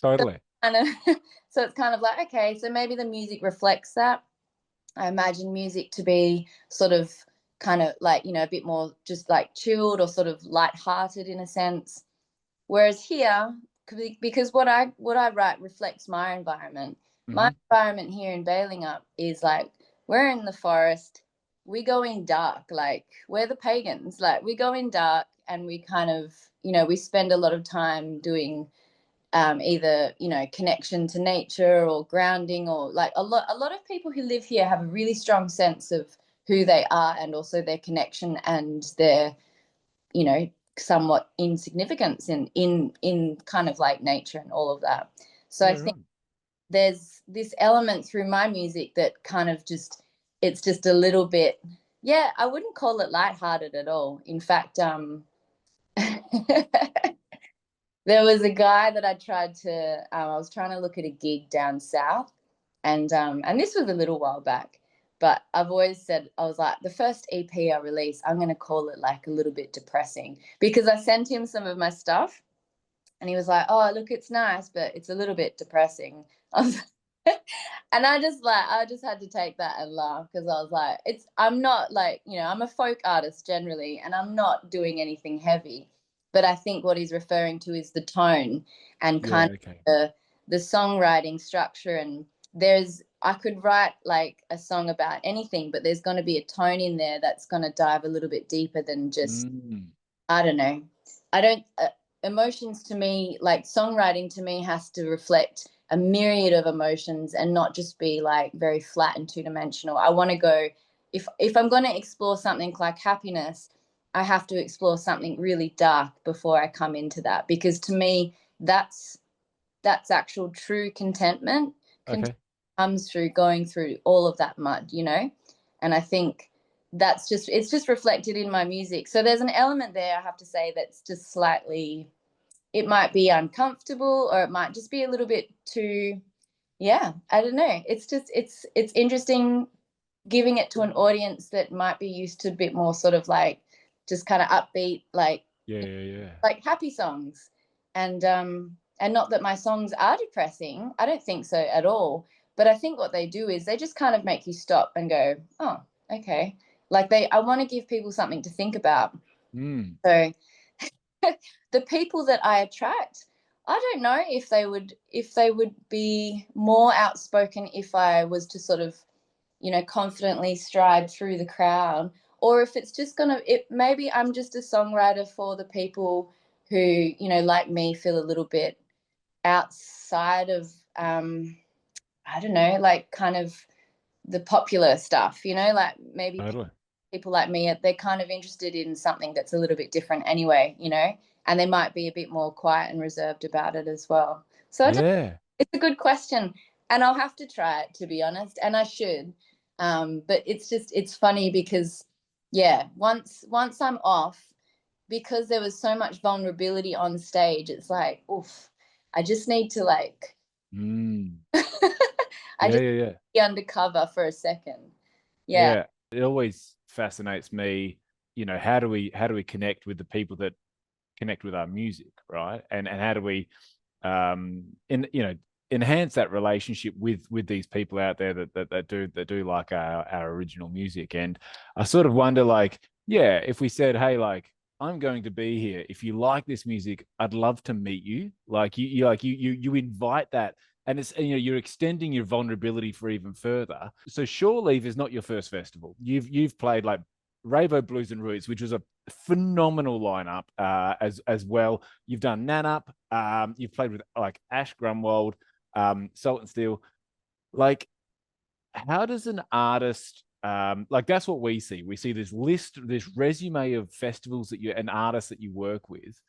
Totally. kind of so it's kind of like, okay, so maybe the music reflects that. I imagine music to be sort of kind of like, a bit more just like chilled or sort of light-hearted in a sense. Whereas here, because what I write reflects my environment. My Hmm. environment here in Bailing Up is like we're in the forest. We go in dark, like we're the pagans. Like we go in dark and we kind of, we spend a lot of time doing either connection to nature or grounding, or like a lot of people who live here have a really strong sense of who they are and also their connection and their you know somewhat insignificance in kind of like nature and all of that. So I Yeah, think right. there's this element through my music that kind of just, it's just a little bit, yeah, I wouldn't call it lighthearted at all. In fact, there was a guy that I was trying to look at a gig down south, and this was a little while back, but I've always said, I was like, the first EP I release, I'm going to call it like a little bit depressing, because I sent him some of my stuff and he was like, oh, look, it's nice, but it's a little bit depressing. I was and I just had to take that and laugh, because I was like, I'm not like, I'm a folk artist generally, and I'm not doing anything heavy. But I think what he's referring to is the tone and kind Yeah, of okay. the songwriting structure. And I could write like a song about anything, but there's going to be a tone in there that's going to dive a little bit deeper than just, Mm. I don't know. I don't, emotions to me, like songwriting to me has to reflect a myriad of emotions and not just be like very flat and two-dimensional. I want to go, if I'm going to explore something like happiness, I have to explore something really dark before I come into that, because to me that's actual true contentment. Contentment Okay. comes through going through all of that mud. And I think it's just reflected in my music. So there's an element there, I have to say, that's just slightly, it might be uncomfortable, or it might just be a little bit too, yeah, I don't know. It's just, it's interesting giving it to an audience that might be used to a bit more sort of like just kind of upbeat, Yeah, yeah, yeah. like happy songs. And not that my songs are depressing, I don't think so at all, but I think what they do is they just kind of make you stop and go, oh, okay. Like I want to give people something to think about. Mm. So the people that I attract, I don't know if they would be more outspoken if I was to sort of, confidently stride through the crowd, or if it's just gonna, it maybe I'm just a songwriter for the people who, like me, feel a little bit outside of, I don't know, like kind of the popular stuff, like maybe Totally. people like me, they're kind of interested in something that's a little bit different anyway, and they might be a bit more quiet and reserved about it as well. So Yeah. it's a good question, and I'll have to try it, to be honest, and I should. But it's funny because, yeah, once I'm off, because there was so much vulnerability on stage, it's like, oof, I just need to like, Mm. I Yeah, just yeah, yeah. be undercover for a second. Yeah. Yeah. It always fascinates me, how do we connect with the people that connect with our music, right? And how do we in enhance that relationship with these people out there that do like our original music. And I sort of wonder, like, yeah, if we said, hey, like, I'm going to be here, if you like this music, I'd love to meet you. Like you invite that, and it's, you're extending your vulnerability for even further. So Shore Leave is not your first festival. You've played like Ravo Blues and Roots, which was a phenomenal lineup, as well. You've done Nanup. You've played with like Ash Grunwald, Salt and Steel. Like, how does an artist, like, that's what we see. We see this list, this resume of festivals that you and artists that you work with.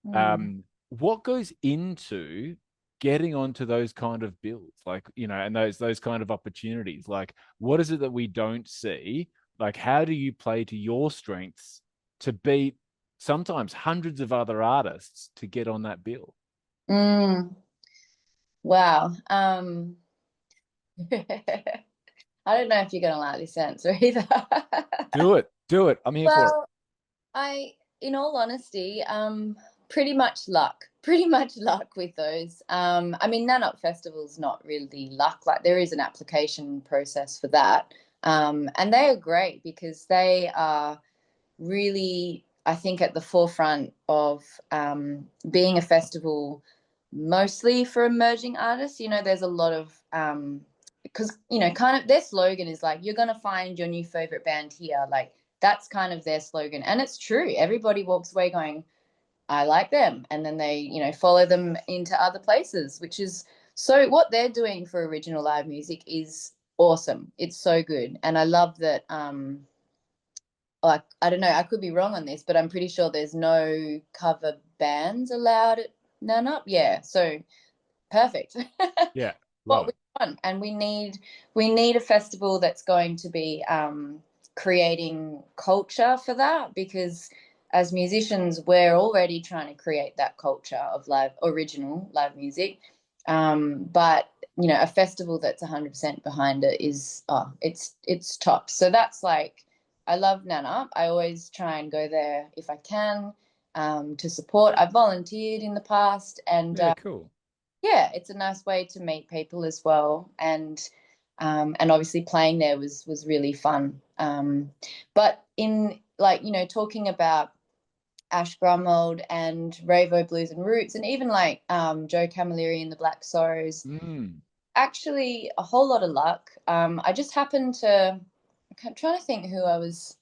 Mm. What goes into getting onto those kind of bills, like, and those kind of opportunities? Like, what is it that we don't see? Like, how do you play to your strengths to beat sometimes hundreds of other artists to get on that bill? Mm. Wow. I don't know if you're going to like this answer either. Do it. I'm here for it. Well, in all honesty, pretty much luck with those. I mean, Nanop Festival's not really luck. Like there is an application process for that. And they are great because they are really, I think, at the forefront of being a festival mostly for emerging artists. You know, there's a lot of because you know, kind of their slogan is like, you're gonna find your new favorite band here. Like that's kind of their slogan, and it's true. Everybody walks away going, I like them. And then they, you know, follow them into other places, which is so what they're doing for original live music is awesome. It's so good. And I love that like I don't know, I could be wrong on this, but I'm pretty sure there's no cover bands allowed at None Up. Yeah. So perfect. Yeah, love What we it. want. And we need a festival that's going to be creating culture for that because as musicians we're already trying to create that culture of live original live music, but you know a festival that's 100% behind it is it's top. So that's like I love Nana. I always try and go there if I can, to support. I've volunteered in the past, and Yeah, cool. yeah, it's a nice way to meet people as well, and obviously playing there was really fun. But in like you know talking about Ash Grummold and Ravo Blues and Roots, and even like Joe Camilleri and the Black Sorrows, Mm. actually a whole lot of luck. I just happened to. I'm trying to think who I was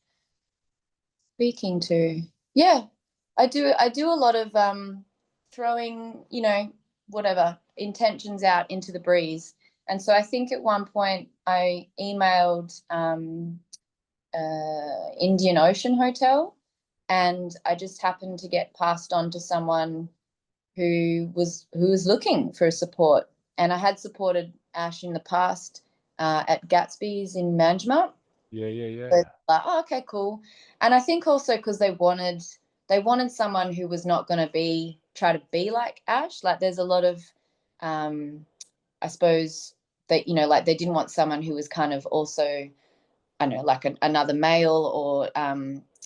speaking to. Yeah, I do a lot of throwing, you know, whatever intentions out into the breeze. And so I think at one point I emailed Indian Ocean Hotel, and I just happened to get passed on to someone who was looking for support. And I had supported Ash in the past at Gatsby's in Manjimup. Yeah, yeah, So yeah. it's like, oh, okay, cool. And I think also because they wanted someone who was not going to be try to be like Ash. Like there's a lot of I suppose that you know like they didn't want someone who was kind of also I don't know like another male or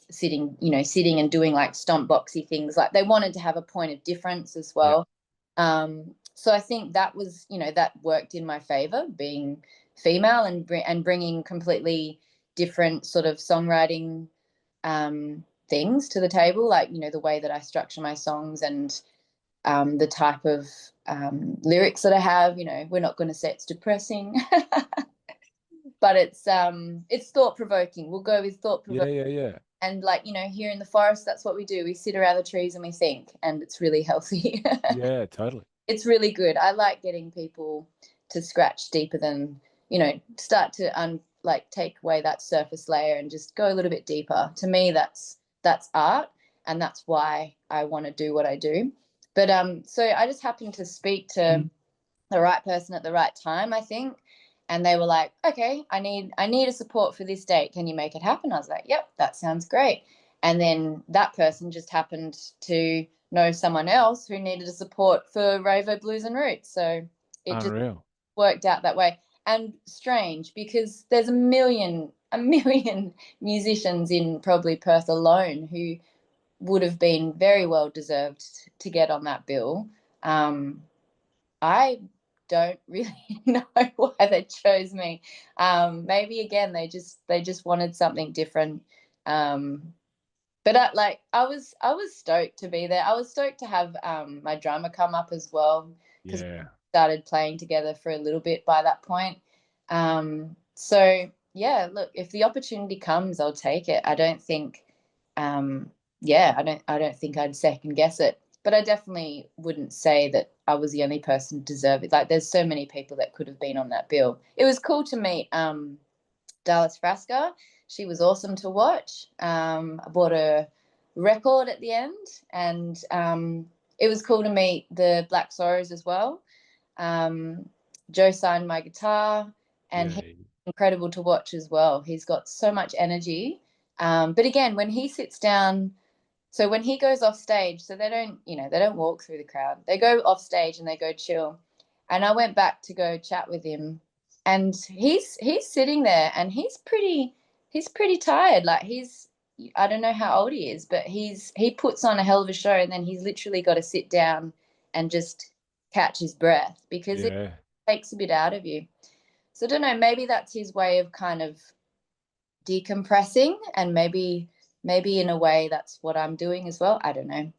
sitting and doing like stomp boxy things. Like they wanted to have a point of difference as Yeah. well. So I think that was that worked in my favor being female and bringing completely different sort of songwriting things to the table, like the way that I structure my songs and the type of lyrics that I have. We're not going to say it's depressing, but it's thought provoking. We'll go with thought Yeah, provoking. yeah, yeah. And here in the forest, that's what we do. We sit around the trees and we think, and it's really healthy. Yeah, totally. It's really good. I like getting people to scratch deeper than, start to like take away that surface layer and just go a little bit deeper. To me, that's art, and that's why I want to do what I do. But so I just happened to speak to the right person at the right time, I think. And they were like, okay, I need a support for this date. Can you make it happen? I was like, yep, that sounds great. And then that person just happened to know someone else who needed a support for Ravo Blues and Roots. So it just Unreal. worked out that way. And strange because there's a million musicians in probably Perth alone who would have been very well deserved to get on that bill. I don't really know why they chose me. Maybe again they just wanted something different. But I was stoked to be there. I was stoked to have my drummer come up as well because we Yeah. started playing together for a little bit by that point. So yeah, look, if the opportunity comes, I'll take it. I don't think, yeah, I don't think I'd second guess it. But I definitely wouldn't say that I was the only person to deserve it. Like, there's so many people that could have been on that bill. It was cool to meet Dallas Frasca. She was awesome to watch. I bought a record at the end, and it was cool to meet the Black Sorrows as well. Um, Joe signed my guitar, and he's Yeah. incredible to watch as well. He's got so much energy. But again, when he sits down, so when he goes off stage, so they don't walk through the crowd. They go off stage and they go chill. And I went back to go chat with him, and he's sitting there and he's pretty tired. Like I don't know how old he is, but he puts on a hell of a show, and then he's literally got to sit down and just catch his breath because it Yeah. takes a bit out of you. So I don't know, maybe that's his way of kind of decompressing, and maybe in a way that's what I'm doing as well. I don't know.